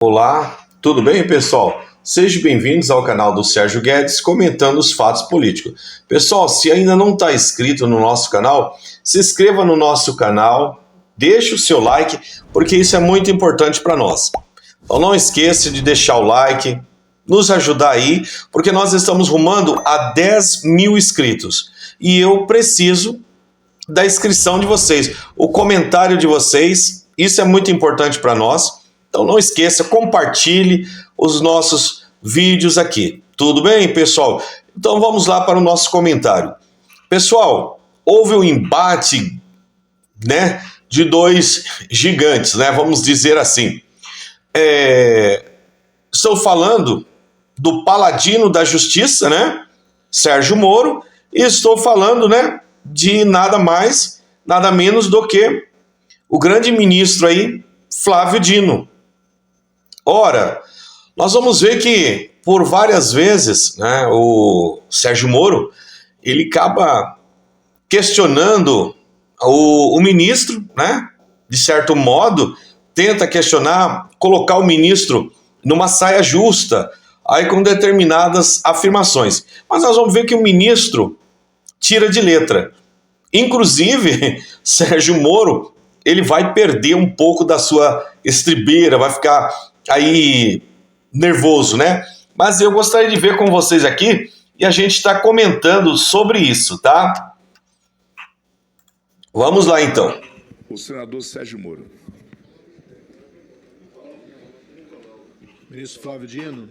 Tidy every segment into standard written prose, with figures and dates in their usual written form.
Olá, tudo bem, pessoal? Sejam bem-vindos ao canal do Sérgio Guedes, comentando os fatos políticos. Pessoal, se ainda não está inscrito no nosso canal, se inscreva no nosso canal, deixe o seu like, porque isso é muito importante para nós. Então não esqueça de deixar o like, nos ajudar aí, porque nós estamos rumando a 10 mil inscritos. E eu preciso da inscrição de vocês, o comentário de vocês, isso é muito importante para nós. Então não esqueça, compartilhe os nossos vídeos aqui. Tudo bem, pessoal? Então vamos lá para o nosso comentário. Pessoal, houve um embate, de dois gigantes, vamos dizer assim. Estou falando do paladino da justiça, Sérgio Moro, e estou falando, de nada mais, nada menos do que o grande ministro aí, Flávio Dino. Ora, nós vamos ver que por várias vezes, o Sérgio Moro, ele acaba questionando o ministro, de certo modo, tenta questionar, colocar o ministro numa saia justa, aí com determinadas afirmações. Mas nós vamos ver que o ministro tira de letra. Inclusive, Sérgio Moro, ele vai perder um pouco da sua estribeira, vai ficar aí nervoso, Mas eu gostaria de ver com vocês aqui e a gente está comentando sobre isso, tá? Vamos lá, então. O senador Sérgio Moro. Ministro Flávio Dino.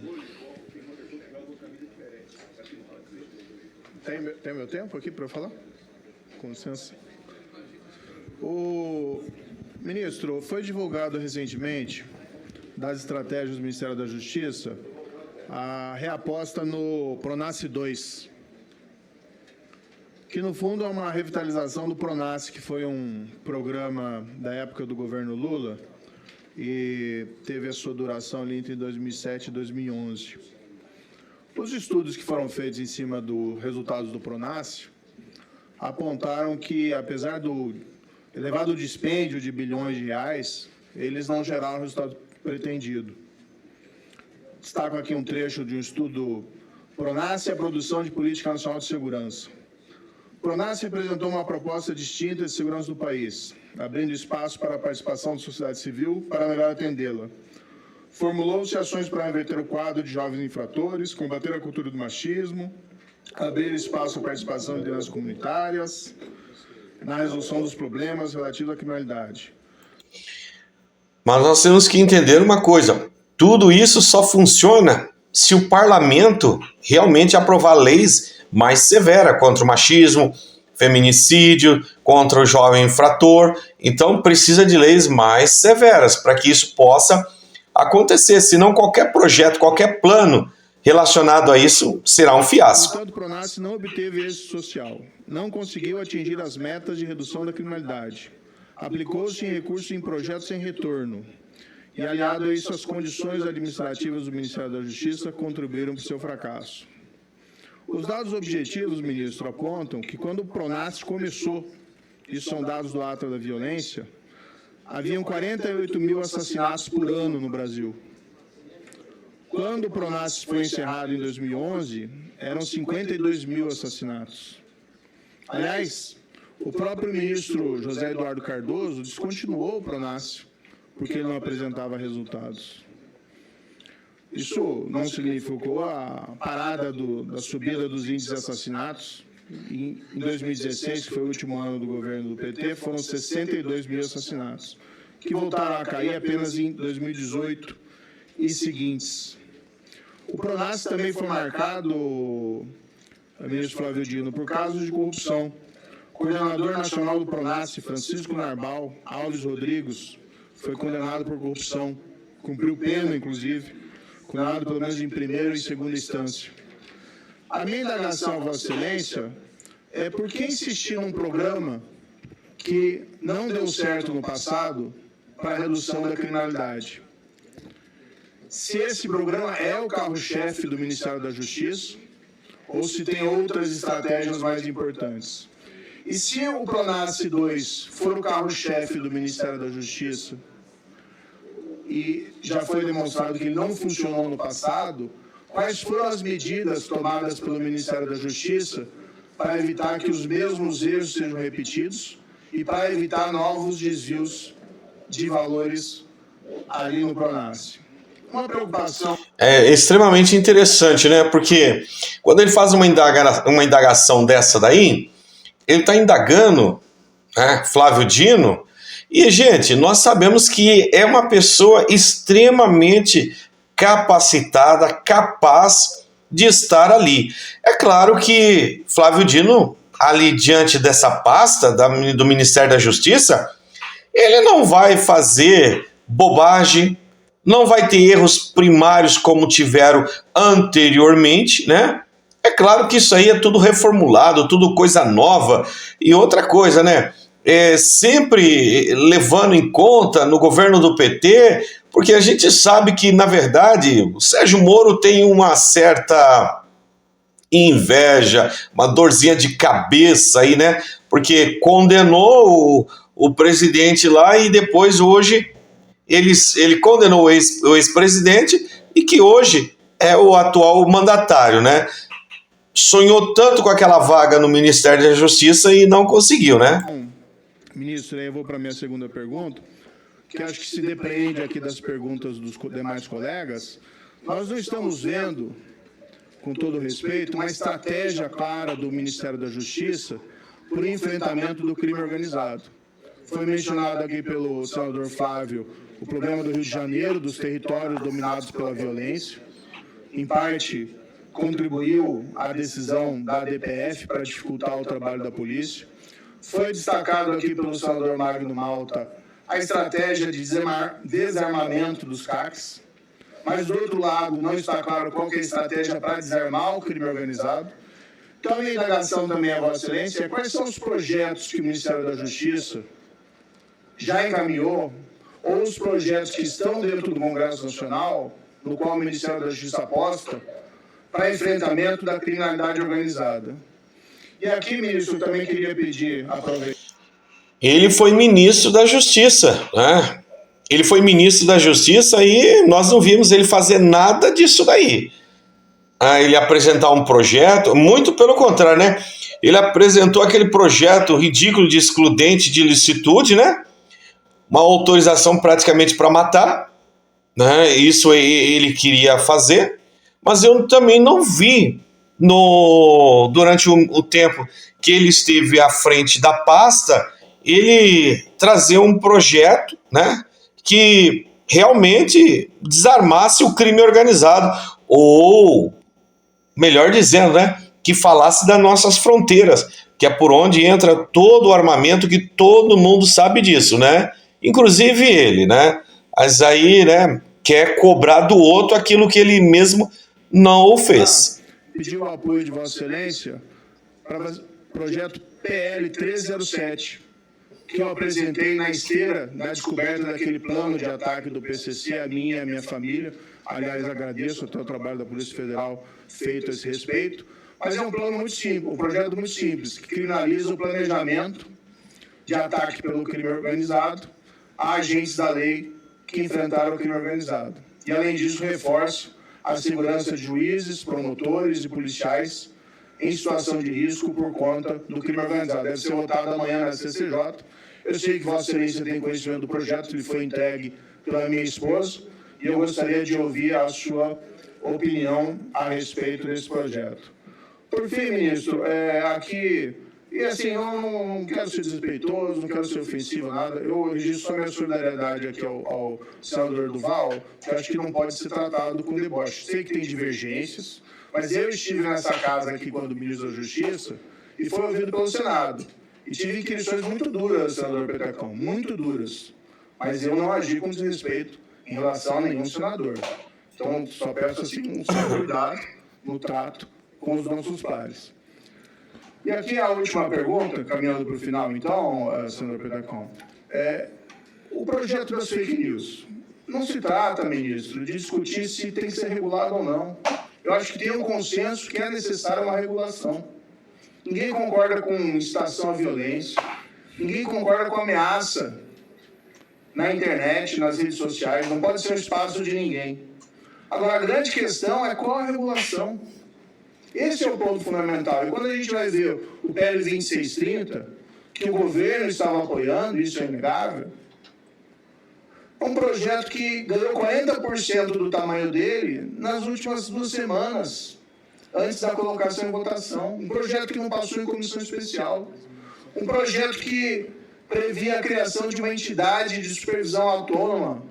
Tem meu tempo aqui para falar? Com licença. O ministro, foi divulgado recentemente das estratégias do Ministério da Justiça a reaposta no Pronace 2, que no fundo é uma revitalização do Pronace, que foi um programa da época do governo Lula e teve a sua duração ali entre 2007 e 2011. Os estudos que foram feitos em cima dos resultados do Pronace apontaram que, apesar do elevado dispêndio de bilhões de reais, eles não geraram o resultado pretendido. Destaco aqui um trecho de um estudo Pronace e a produção de política nacional de segurança. Pronace representou uma proposta distinta de segurança do país, abrindo espaço para a participação da sociedade civil para melhor atendê-la. Formulou-se ações para inverter o quadro de jovens infratores, combater a cultura do machismo, abrir espaço à participação de lideranças comunitárias na resolução dos problemas relativos à criminalidade. Mas nós temos que entender uma coisa, tudo isso só funciona se o parlamento realmente aprovar leis mais severas contra o machismo, feminicídio, contra o jovem infrator. Então precisa de leis mais severas para que isso possa acontecer, senão qualquer projeto, qualquer plano relacionado a isso será um fiasco. Portanto, o Pronace não obteve êxito social, não conseguiu atingir as metas de redução da criminalidade, aplicou-se em recursos em projetos sem retorno e, aliado a isso, as condições administrativas do Ministério da Justiça contribuíram para o seu fracasso. Os dados objetivos, ministro, apontam que quando o Pronace começou, isso são dados do Atlas da Violência, haviam 48 mil assassinatos por ano no Brasil. Quando o Pronace foi encerrado em 2011, eram 52 mil assassinatos. Aliás, o próprio ministro José Eduardo Cardoso descontinuou o Pronace, porque ele não apresentava resultados. Isso não significou a parada da subida dos índices de assassinatos. Em 2016, que foi o último ano do governo do PT, foram 62 mil assassinatos, que voltaram a cair apenas em 2018 e seguintes. O Pronace também foi marcado, ministro Flávio Dino, por casos de corrupção. O coordenador nacional do Pronace, Francisco Narbal Alves Rodrigues, foi condenado por corrupção, cumpriu pena, inclusive, condenado pelo menos em primeira e segunda instância. A minha indagação a Vossa Excelência é por que insistir num programa que não deu certo no passado para a redução da criminalidade. Se esse programa é o carro-chefe do Ministério da Justiça ou se tem outras estratégias mais importantes. E se o Pronace 2 for o carro-chefe do Ministério da Justiça, e já foi demonstrado que ele não funcionou no passado, quais foram as medidas tomadas pelo Ministério da Justiça para evitar que os mesmos erros sejam repetidos e para evitar novos desvios de valores ali no Pronace? Uma preocupação. É extremamente interessante, né? Porque quando ele faz uma indagação dessa daí, ele está indagando, né, Flávio Dino, e, gente, nós sabemos que é uma pessoa extremamente capacitada, capaz de estar ali. É claro que Flávio Dino, ali diante dessa pasta do Ministério da Justiça, ele não vai fazer bobagem, não vai ter erros primários como tiveram anteriormente, né? É claro que isso aí é tudo reformulado, tudo coisa nova. E outra coisa, né? Sempre levando em conta no governo do PT, porque a gente sabe que, na verdade, o Sérgio Moro tem uma certa inveja, uma dorzinha de cabeça aí, né? Porque condenou o presidente lá e depois hoje ele condenou o ex-presidente e que hoje é o atual mandatário, né? Sonhou tanto com aquela vaga no Ministério da Justiça e não conseguiu, né? Ministro, aí eu vou para a minha segunda pergunta, que acho que se depreende aqui das perguntas dos demais colegas. Nós não estamos vendo, com todo respeito, uma estratégia clara do Ministério da Justiça para o enfrentamento do crime organizado. Foi mencionado aqui pelo senador Flávio o problema do Rio de Janeiro, dos territórios dominados pela violência. Em parte, contribuiu a decisão da ADPF para dificultar o trabalho da polícia. Foi destacado aqui pelo senador Magno Malta a estratégia de desarmamento dos CACs, mas, do outro lado, não está claro qual que é a estratégia para desarmar o crime organizado. Então, a minha indagação também a Vossa Excelência é quais são os projetos que o Ministério da Justiça já encaminhou, ou os projetos que estão dentro do Congresso Nacional, no qual o Ministério da Justiça aposta, para enfrentamento da criminalidade organizada. E aqui, ministro, eu também queria pedir a Ele foi ministro da Justiça, né? Ele foi ministro da Justiça e nós não vimos ele fazer nada disso daí. Ele apresentar um projeto, muito pelo contrário, né? Ele apresentou aquele projeto ridículo de excludente de ilicitude, né? Uma autorização praticamente para matar, né? Isso ele queria fazer, mas eu também não vi durante o tempo que ele esteve à frente da pasta, ele trazer um projeto, né, que realmente desarmasse o crime organizado, ou, melhor dizendo, né, que falasse das nossas fronteiras, que é por onde entra todo o armamento, que todo mundo sabe disso, né, inclusive ele, né, mas aí, né, quer cobrar do outro aquilo que ele mesmo não o fez. Pediu o apoio de Vossa Excelência para o projeto PL 307, que eu apresentei na esteira da descoberta daquele plano de ataque do PCC, a minha e a minha família. Aliás, agradeço até o trabalho da Polícia Federal feito a esse respeito. Mas é um plano muito simples, um projeto muito simples, que criminaliza o planejamento de ataque pelo crime organizado a agentes da lei que enfrentaram o crime organizado. E, além disso, reforça a segurança de juízes, promotores e policiais em situação de risco por conta do crime organizado. Deve ser votado amanhã na CCJ. Eu sei que Vossa Excelência tem conhecimento do projeto, ele foi entregue pela minha esposa, e eu gostaria de ouvir a sua opinião a respeito desse projeto. Por fim, ministro, aqui... E assim, eu não quero ser desrespeitoso, não quero ser ofensivo, nada. Eu registro só minha solidariedade aqui ao senador Duval, que acho que não pode ser tratado com deboche. Sei que tem divergências, mas eu estive nessa casa aqui quando ministro da Justiça e foi ouvido pelo Senado. E tive inquirições muito duras, senador Petecão, muito duras. Mas eu não agi com desrespeito em relação a nenhum senador. Então, só peço assim, um certo cuidado no trato com os nossos pares. E aqui a última pergunta, caminhando para o final, então, senador Petecão. O projeto das fake news. Não se trata, ministro, de discutir se tem que ser regulado ou não. Eu acho que tem um consenso que é necessária uma regulação. Ninguém concorda com incitação à violência, ninguém concorda com ameaça na internet, nas redes sociais, não pode ser um espaço de ninguém. Agora, a grande questão é qual a regulação. Esse é o ponto fundamental. E quando a gente vai ver o PL 2630, que o governo estava apoiando, isso é inegável, é um projeto que ganhou 40% do tamanho dele nas últimas 2 semanas, antes da colocação em votação. Um projeto que não passou em comissão especial. Um projeto que previa a criação de uma entidade de supervisão autônoma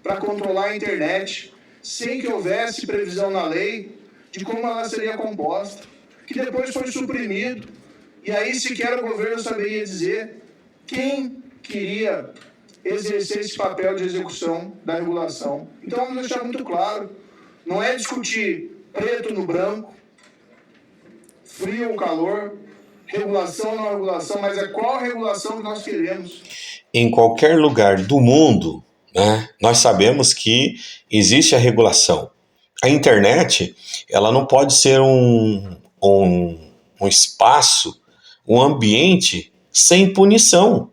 para controlar a internet, sem que houvesse previsão na lei de como ela seria composta, que depois foi suprimido, e aí sequer o governo saberia dizer quem queria exercer esse papel de execução da regulação. Então, vamos deixar muito claro, não é discutir preto no branco, frio ou calor, regulação ou não regulação, mas é qual a regulação que nós queremos. Em qualquer lugar do mundo, né, nós sabemos que existe a regulação. A internet, ela não pode ser um espaço, um ambiente sem punição.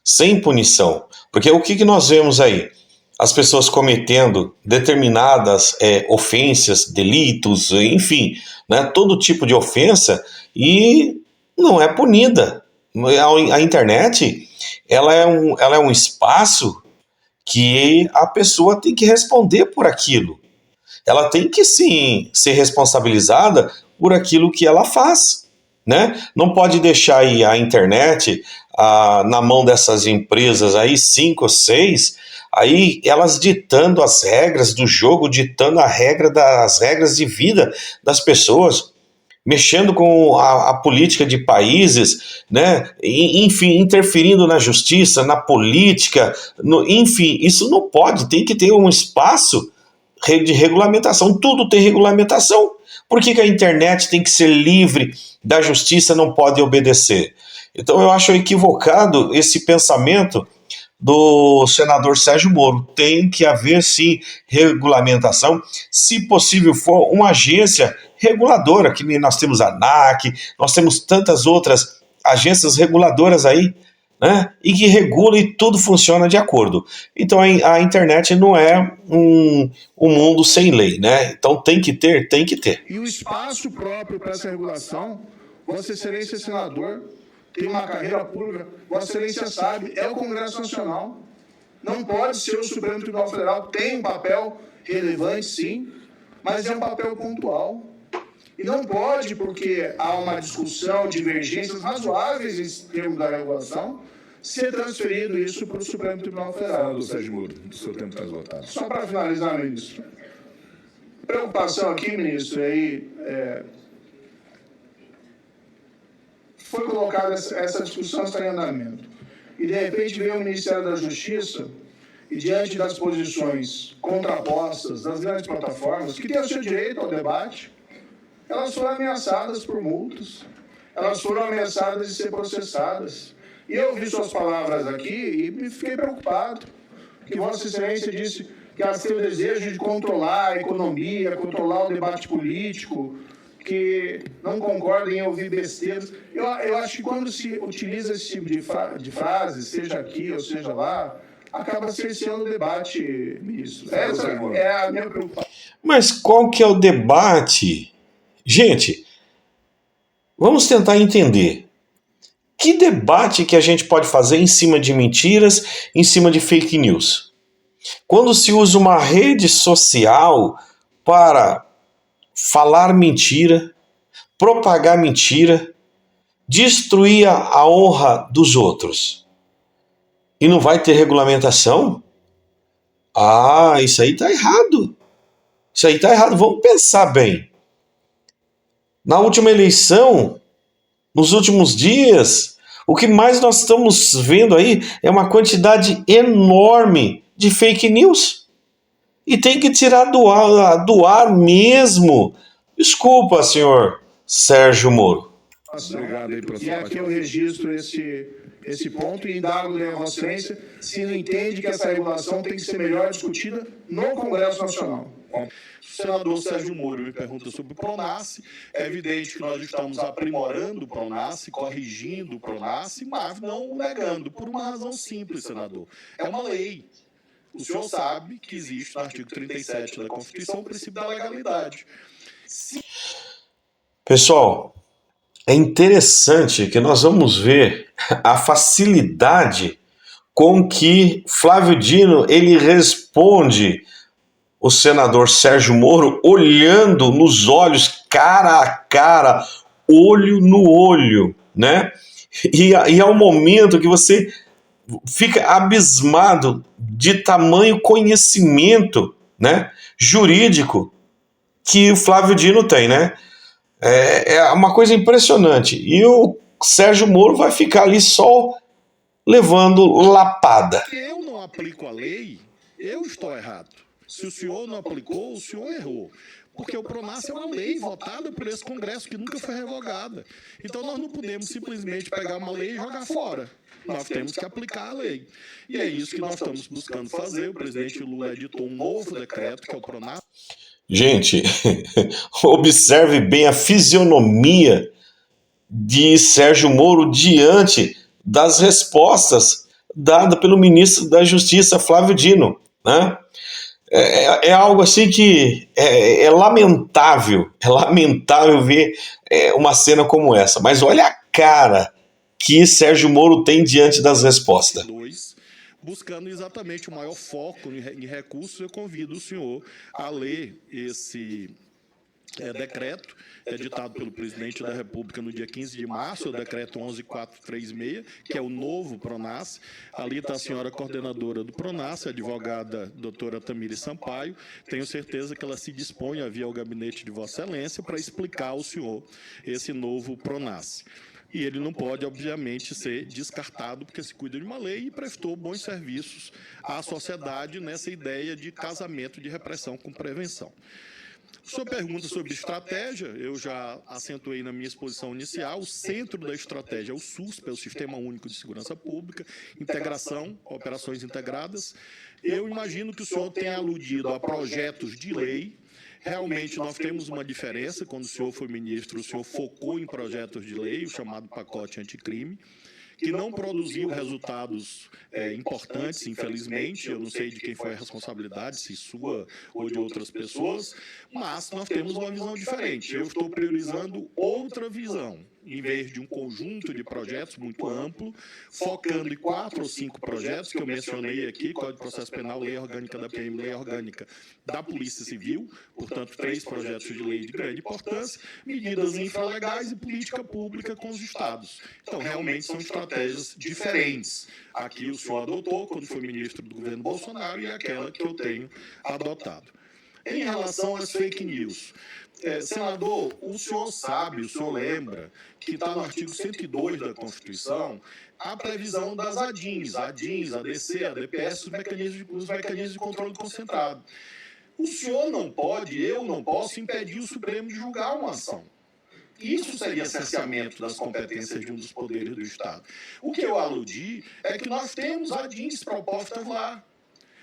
Sem punição. Porque o que nós vemos aí? As pessoas cometendo determinadas ofensas, delitos, enfim, né, todo tipo de ofensa e não é punida. A internet, ela é um espaço que a pessoa tem que responder por aquilo. Ela tem que, sim, ser responsabilizada por aquilo que ela faz, né? Não pode deixar aí a internet na mão dessas empresas aí, 5 ou 6, aí elas ditando as regras do jogo, ditando as regras de vida das pessoas, mexendo com a política de países, né? Enfim, interferindo na justiça, na política, enfim, isso não pode, tem que ter um espaço de regulamentação, tudo tem regulamentação. Por que a internet tem que ser livre da justiça, não pode obedecer? Então eu acho equivocado esse pensamento do senador Sérgio Moro. Tem que haver, sim, regulamentação, se possível for uma agência reguladora, que nós temos a ANAC, nós temos tantas outras agências reguladoras aí, né? E que regula e tudo funciona de acordo. Então a internet não é um mundo sem lei, né? Então tem que ter. E o espaço próprio para essa regulação, Vossa Excelência senador, tem uma carreira pública, Vossa Excelência sabe, é o Congresso Nacional. Não pode ser o Supremo Tribunal Federal, tem um papel relevante, sim, mas é um papel pontual. E não pode, porque há uma discussão, divergências razoáveis em termos da regulação, ser transferido isso para o Supremo Tribunal Federal. Senador Sérgio Moro, o seu tempo está esgotado. Só para finalizar, ministro. Preocupação aqui, ministro, aí foi colocada essa discussão está em andamento. E, de repente, veio o Ministério da Justiça e, diante das posições contrapostas das grandes plataformas, que têm o seu direito ao debate, elas foram ameaçadas por multas, elas foram ameaçadas de ser processadas. E eu ouvi suas palavras aqui e me fiquei preocupado, que Vossa Excelência disse que elas têm o desejo de controlar a economia, controlar o debate político, que não concordam em ouvir besteiras. Eu acho que quando se utiliza esse tipo de frase, seja aqui ou seja lá, acaba cerceando o debate, ministro. Essa é a minha preocupação. Mas qual que é o debate? Gente, vamos tentar entender. Que debate que a gente pode fazer em cima de mentiras, em cima de fake news? Quando se usa uma rede social para falar mentira, propagar mentira, destruir a honra dos outros, e não vai ter regulamentação? Isso aí está errado. Isso aí está errado. Vamos pensar bem. Na última eleição, nos últimos dias, o que mais nós estamos vendo aí é uma quantidade enorme de fake news. E tem que tirar do ar mesmo. Desculpa, senhor Sérgio Moro. Obrigado aí pela sua E aqui eu registro esse ponto e indago a Vossa Excelência se não entende que essa regulação tem que ser melhor discutida no Congresso Nacional. O senador Sérgio Moro me pergunta sobre o PRONASSE. É evidente que nós estamos aprimorando o PRONASSE, corrigindo o PRONASSE, mas não o negando, por uma razão simples, senador. É uma lei. O senhor sabe que existe no artigo 37 da Constituição o princípio da legalidade. Pessoal, é interessante que nós vamos ver a facilidade com que Flávio Dino ele responde o senador Sérgio Moro olhando nos olhos, cara a cara, olho no olho, né? E é um momento que você fica abismado de tamanho conhecimento, né, jurídico que o Flávio Dino tem, né? É uma coisa impressionante. E o Sérgio Moro vai ficar ali só levando lapada. Se eu não aplico a lei, eu estou errado. Se o senhor não aplicou, o senhor errou. Porque o PRONASSE é uma lei votada por esse Congresso que nunca foi revogada. Então nós não podemos simplesmente pegar uma lei e jogar fora. Nós temos que aplicar a lei. E é isso que nós estamos buscando fazer. O presidente Lula editou um novo decreto, que é o PRONASSE. Gente, observe bem a fisionomia de Sérgio Moro diante das respostas dadas pelo ministro da Justiça, Flávio Dino, né? É algo assim que é lamentável ver uma cena como essa. Mas olha a cara que Sérgio Moro tem diante das respostas. Buscando exatamente o maior foco em recursos, eu convido o senhor a ler esse decreto editado pelo presidente da República no dia 15 de março, o decreto 11436, que é o novo PRONASSE. Ali está a senhora coordenadora do PRONASSE, a advogada doutora Tamires Sampaio. Tenho certeza que ela se dispõe a vir ao gabinete de Vossa Excelência para explicar ao senhor esse novo PRONASSE. E ele não pode, obviamente, ser descartado, porque se cuida de uma lei e prestou bons serviços à sociedade nessa ideia de casamento de repressão com prevenção. Sua pergunta sobre estratégia, eu já acentuei na minha exposição inicial, o centro da estratégia é o SUSP, é o Sistema Único de Segurança Pública, integração, operações integradas. Eu imagino que o senhor tenha aludido a projetos de lei. Realmente nós temos uma diferença. Quando o senhor foi ministro, o senhor focou em projetos de lei, o chamado pacote anticrime, que não produziu resultados importantes, infelizmente. Eu não sei de quem foi a responsabilidade, se sua ou de outras pessoas, mas nós temos uma visão diferente. Eu estou priorizando outra visão, em vez de um conjunto de projetos muito amplo, focando em 4 ou 5 projetos que eu mencionei aqui: Código de Processo Penal, Lei Orgânica da PM, Lei Orgânica da Polícia Civil, portanto, 3 projetos de lei de grande importância, medidas infralegais e política pública com os estados. Então, realmente são estratégias diferentes. Aqui o senhor adotou quando foi ministro do governo Bolsonaro e aquela que eu tenho adotado. Em relação às fake news, senador, o senhor sabe, o senhor lembra que está no artigo 102 da Constituição a previsão das ADINs, ADC, ADPS, os mecanismos de controle concentrado. O senhor não pode, eu não posso impedir o Supremo de julgar uma ação. Isso seria cerceamento das competências de um dos poderes do Estado. O que eu aludi é que nós temos ADINs propostas lá.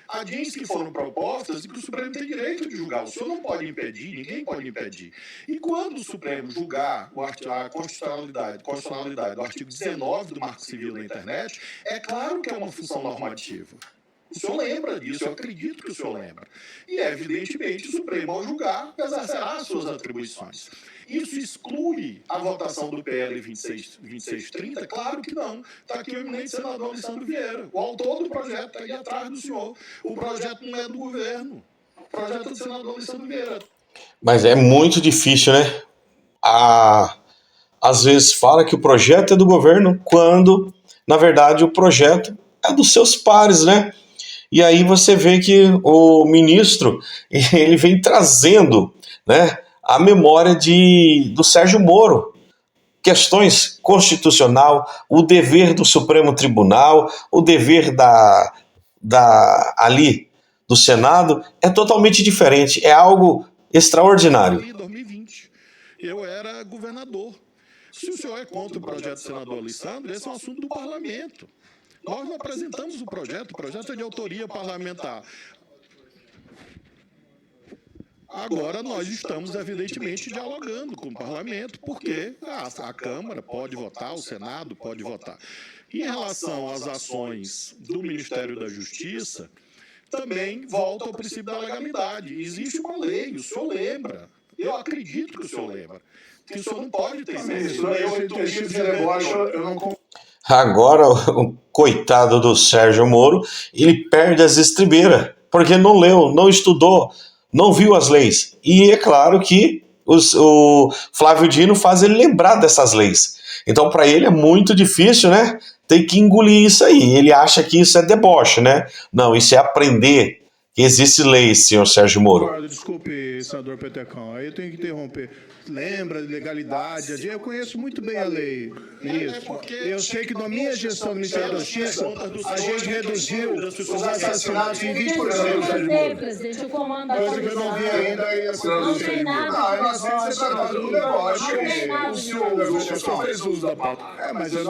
ADINs que foram propostas e que o Supremo tem direito de julgar. O senhor não pode impedir, ninguém pode impedir. E quando o Supremo julgar a constitucionalidade do artigo 19 do Marco Civil da Internet, é claro que é uma função normativa. O senhor lembra disso, eu acredito que o senhor lembra. E, evidentemente, o Supremo, ao julgar, exercerá as suas atribuições. Isso exclui a votação do PL 2630? Claro que não. Está aqui o eminente senador Alessandro Vieira. O autor do projeto está aí atrás do senhor. O projeto não é do governo. O projeto é do senador Alessandro Vieira. Mas é muito difícil, né? Às vezes fala que o projeto é do governo, quando, na verdade, o projeto é dos seus pares, né? E aí você vê que o ministro ele vem trazendo, né, a memória do Sérgio Moro. Questões constitucional, o dever do Supremo Tribunal, o dever ali do Senado é totalmente diferente. É algo extraordinário. Em 2020, eu era governador. Se o senhor é contra o projeto do senador Alessandro, esse é um assunto do parlamento. Nós não apresentamos o projeto é de autoria parlamentar. Agora nós estamos, evidentemente, dialogando com o parlamento, porque a Câmara pode votar, o Senado pode votar. Em relação às ações do Ministério da Justiça, também volta ao princípio da legalidade. Existe uma lei, o senhor lembra, eu acredito que o senhor lembra, que o senhor não pode ter Agora, o coitado do Sérgio Moro, ele perde as estribeiras, porque não leu, não estudou, não viu as leis. E é claro que o Flávio Dino faz ele lembrar dessas leis. Então, para ele é muito difícil, né? Tem que engolir isso aí. Ele acha que isso é deboche, né? Não, isso é aprender que existe lei, senhor Sérgio Moro. Desculpe, senador Petecão, aí eu tenho que interromper. Lembra de legalidade? Eu conheço muito bem a lei, ministro. Eu sei que na minha gestão do Ministério da Justiça, a gente reduziu os assassinatos em 20%, Sérgio Moro. Presidente, o comando da Coisa que eu não vi ainda aí essa não tem nada. Ah, eu não sei se você está falando deboche. O senhor só fez uso da pauta. Mas eu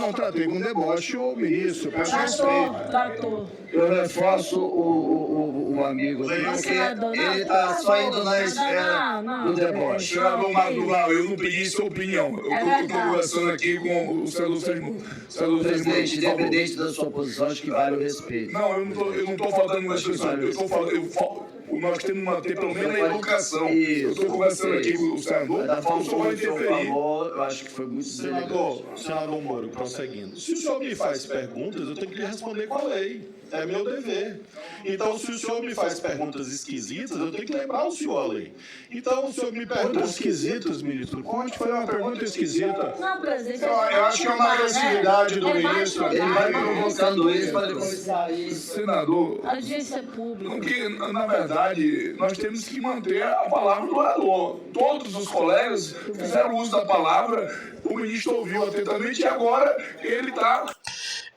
não tratei com deboche o ministro. Peço respeito. Tratou. Eu reforço o amigo aqui, porque ele está só indo na esfera do deboche. Senador Madulau, eu não pedi sua opinião. Eu estou conversando aqui com o senador Sérgio. Presidente, independente da sua posição, acho que vale o respeito. Não, eu não estou falando das pessoas. Eu estou falando. Nós temos que manter pelo menos a educação. Eu estou conversando aqui com o senador, Da forma eu só como vou o senhor interferir. falou, eu acho que foi muito deselegante. Senador Moro, prosseguindo. Se o senhor me faz perguntas, eu tenho que lhe responder com a lei. É meu dever. Então, se o senhor me faz perguntas esquisitas, eu tenho que lembrar o senhor a lei. Então, o senhor me pergunta... Perguntas esquisitas, ministro. Conte, foi uma pergunta esquisita. Não, presidente. Eu acho que é uma agressividade do ministro. Ele vai provocando isso para depois sair. Senador, Audiência pública. porque, na verdade, nós temos que manter a palavra do orador. Todos os colegas fizeram uso da palavra, o ministro ouviu atentamente e agora ele está...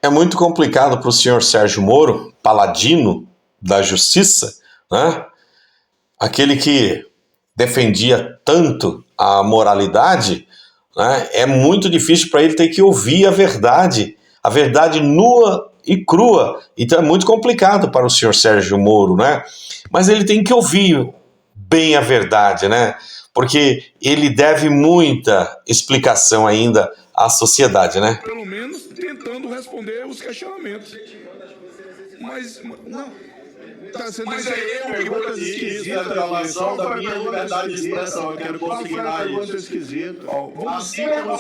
É muito complicado para o senhor Sérgio Moro, paladino da justiça, né? Aquele que defendia tanto a moralidade, né? É muito difícil para ele ter que ouvir a verdade nua e crua. Então é muito complicado para o senhor Sérgio Moro, né? Mas ele tem que ouvir bem a verdade, né? Porque ele deve muita explicação ainda à sociedade, né? pelo menos tentando responder os questionamentos. Mas não. Está sendo Mas é eu que perguntas vou dizer esquisitas isso, violação da minha liberdade de expressão. Eu quero Qual foi a consignar pergunta isso. esquisita? Assim como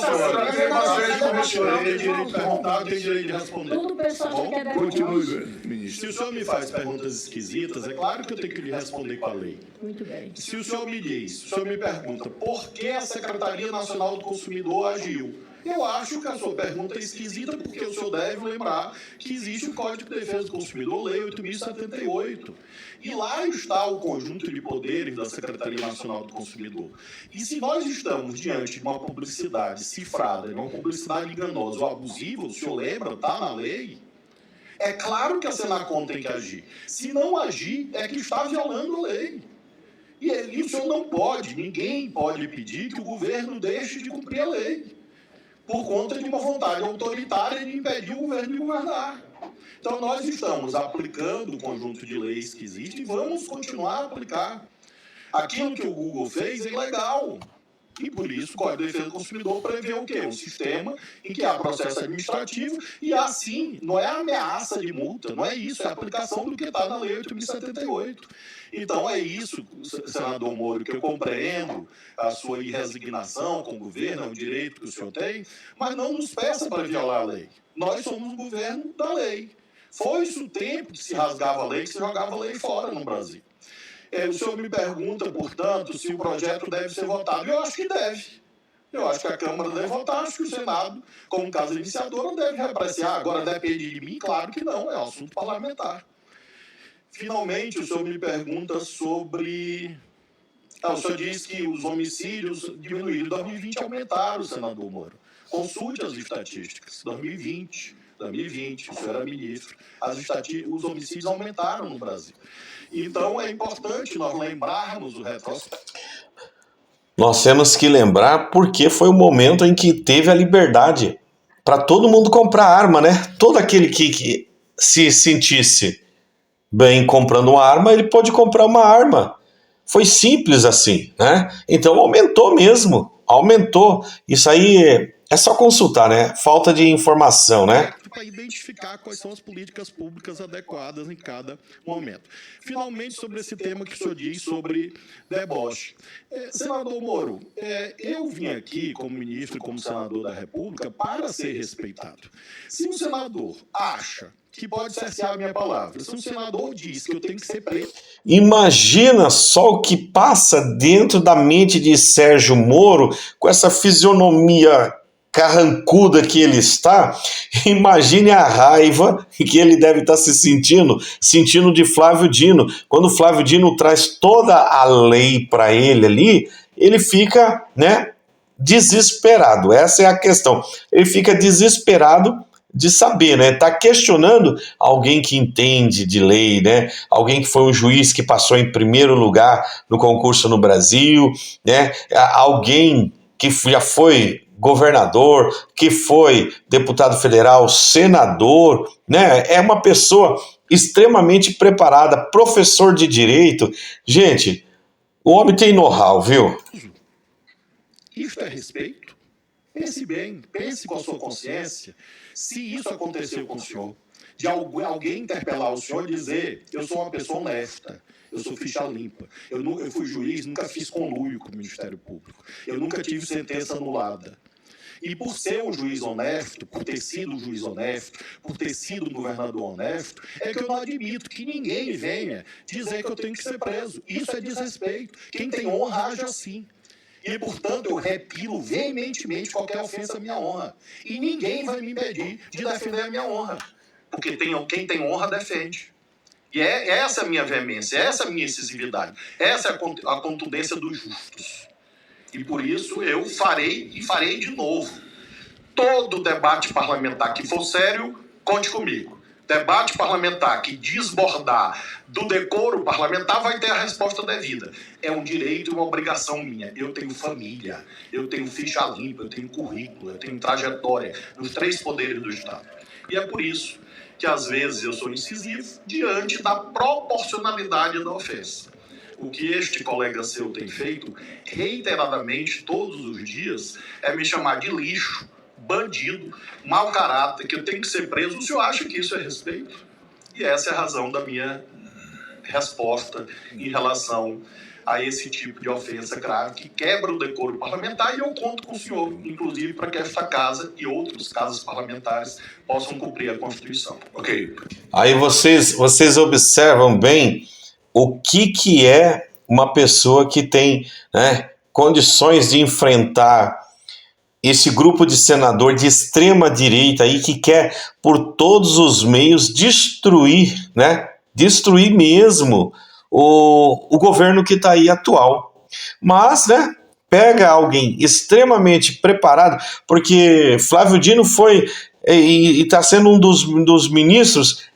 o senhor tem direito de perguntar, tem direito de responder. Tudo o pessoal já quer Continue, deboche. ministro. Se o senhor me faz perguntas esquisitas, é claro que eu tenho que lhe responder com a lei. Muito bem. Se o senhor me diz, o senhor me pergunta por que a Secretaria Nacional do Consumidor agiu, eu acho que a sua pergunta é esquisita porque o senhor deve lembrar que existe o Código de Defesa do Consumidor, Lei 8.078. E lá está o conjunto de poderes da Secretaria Nacional do Consumidor. E se nós estamos diante de uma publicidade cifrada, de uma publicidade enganosa ou abusiva, o senhor lembra, está na lei? É claro que a Senacom tem que agir. Se não agir, é que está violando a lei. E isso não pode, ninguém pode pedir que o governo deixe de cumprir a lei, por conta de uma vontade autoritária de impedir o governo de governar. Então, nós estamos aplicando o conjunto de leis que existe e vamos continuar a aplicar. Aquilo que o Google fez é ilegal. E, por isso, o Código de Defesa do Consumidor prevê o quê? Um sistema em que há processo administrativo e, assim, não é ameaça de multa, não é isso, é a aplicação do que está na Lei 8.078. Então, é isso, senador Moro, que eu compreendo a sua irresignação com o governo, é um direito que o senhor tem, mas não nos peça para violar a lei. Nós somos o governo da lei. Foi-se o tempo que se rasgava a lei, que se jogava a lei fora no Brasil. O senhor me pergunta, portanto, se o projeto deve ser votado. Eu acho que deve. Eu acho que a Câmara deve votar, acho que o Senado, como casa iniciadora, não deve reapreciar. Agora, depende de mim? Claro que não, é um assunto parlamentar. Finalmente, o senhor me pergunta sobre... o senhor diz que os homicídios diminuíram. Em 2020 aumentaram, senador Moro. Consulte as estatísticas. 2020, o senhor era ministro. Os homicídios aumentaram no Brasil. Então, é importante nós lembrarmos o retrospecto. Nós temos que lembrar porque foi o momento em que teve a liberdade para todo mundo comprar arma, né? Todo aquele que se sentisse bem comprando uma arma, ele pode comprar uma arma. Foi simples assim, né? Então aumentou mesmo, aumentou. Isso aí é só consultar, né? Falta de informação, né? Para identificar quais são as políticas públicas adequadas em cada momento. Finalmente, sobre esse tema que o senhor diz sobre deboche. Senador Moro, eu vim aqui como ministro e como senador da República para ser respeitado. Se um senador acha que pode cercear a minha palavra, se um senador diz que eu tenho que ser preso... Imagina só o que passa dentro da mente de Sérgio Moro com essa fisionomia carrancuda que ele está. Imagine a raiva que ele deve estar sentindo de Flávio Dino. Quando o Flávio Dino traz toda a lei para ele ali, ele fica, né, desesperado. Essa é a questão. Ele fica desesperado de saber, né? Tá questionando alguém que entende de lei, né? Alguém que foi um juiz que passou em primeiro lugar no concurso no Brasil, né? Alguém que já foi governador, que foi deputado federal, senador, né? É uma pessoa extremamente preparada, professor de direito. Gente, o homem tem know-how, viu? Isto é respeito? Pense bem, pense com a sua consciência. Se isso aconteceu com o senhor, de alguém interpelar o senhor e dizer: eu sou uma pessoa honesta, eu sou ficha limpa, eu fui juiz, nunca fiz conluio com o Ministério Público, eu nunca tive sentença anulada. E por ser um juiz honesto, por ter sido um juiz honesto, por ter sido um governador honesto, é que eu não admito que ninguém venha dizer que eu tenho que ser preso. Isso é desrespeito. Quem tem honra age assim. E, portanto, eu repilo veementemente qualquer ofensa à minha honra. E ninguém vai me impedir de defender a minha honra. Porque quem tem honra defende. E essa é a minha veemência, essa é a minha incisividade, essa é a contundência dos justos. E por isso eu farei e farei de novo. Todo debate parlamentar que for sério, conte comigo. Debate parlamentar que desbordar do decoro parlamentar vai ter a resposta devida. É um direito e uma obrigação minha. Eu tenho família, eu tenho ficha limpa, eu tenho currículo, eu tenho trajetória nos 3 poderes do Estado. E é por isso que às vezes eu sou incisivo diante da proporcionalidade da ofensa. O que este colega seu tem feito reiteradamente, todos os dias, é me chamar de lixo, bandido, mau caráter, que eu tenho que ser preso. O senhor acha que isso é respeito? E essa é a razão da minha resposta em relação a esse tipo de ofensa grave que quebra o decoro parlamentar, e eu conto com o senhor, inclusive, para que esta casa e outras casas parlamentares possam cumprir a Constituição. Ok? Aí vocês observam bem o que é uma pessoa que tem, né, condições de enfrentar esse grupo de senador de extrema direita aí que quer por todos os meios destruir, né, destruir mesmo o governo que está aí atual. Mas, né, pega alguém extremamente preparado, porque Flávio Dino foi e está sendo um dos ministros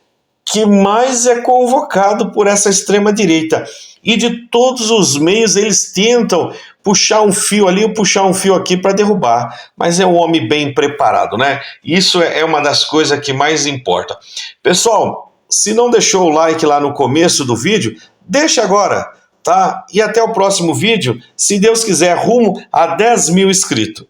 que mais é convocado por essa extrema-direita. E de todos os meios eles tentam puxar um fio ali ou puxar um fio aqui para derrubar. Mas é um homem bem preparado, né? Isso é uma das coisas que mais importa. Pessoal, se não deixou o like lá no começo do vídeo, deixa agora, tá? E até o próximo vídeo, se Deus quiser, rumo a 10 mil inscritos.